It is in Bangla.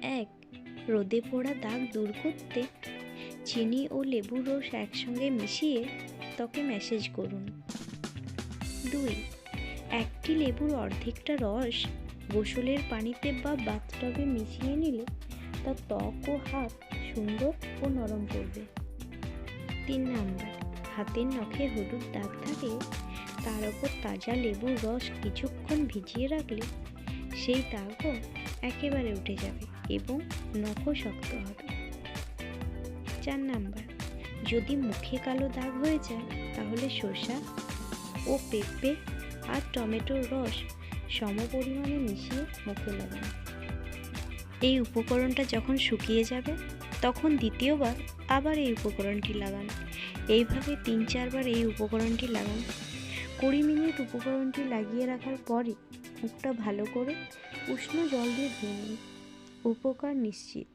1. রোদে পোড়া দাগ দূর করতে চিনি ও লেবুর রস একসঙ্গে মিশিয়ে ত্বকে ম্যাসাজ করুন। 2. একটি লেবুর অর্ধেকটা রস গোসলের পানিতে বা বাথটবে মিশিয়ে নিলে তা ত্বক ও হাত সুন্দর ও নরম করবে। 3 নাম্বার, হাতের নখে হলুদ দাগ থাকলে তার ওপর তাজা লেবুর রস কিছুক্ষণ ভিজিয়ে রাখলে সেই দাগও একেবারে উঠে যাবে এবং নখও শক্ত হবে। 4 নাম্বার, যদি মুখে কালো দাগ হয়ে যায় তাহলে শসা ও পেঁপে আর টমেটোর রস সমপরিমাণে মিশিয়ে মুখে লাগান। এই উপকরণটা যখন শুকিয়ে যাবে তখন দ্বিতীয়বার আবার এই উপকরণটি লাগান। এইভাবে 3-4 বার এই উপকরণটি লাগান। 20 মিনিট উপকরণটি লাগিয়ে রাখার পরে মুখটা ভালো করে উষ্ণ জল দিয়ে ধুয়ে নিন। উপকার নিশ্চিত।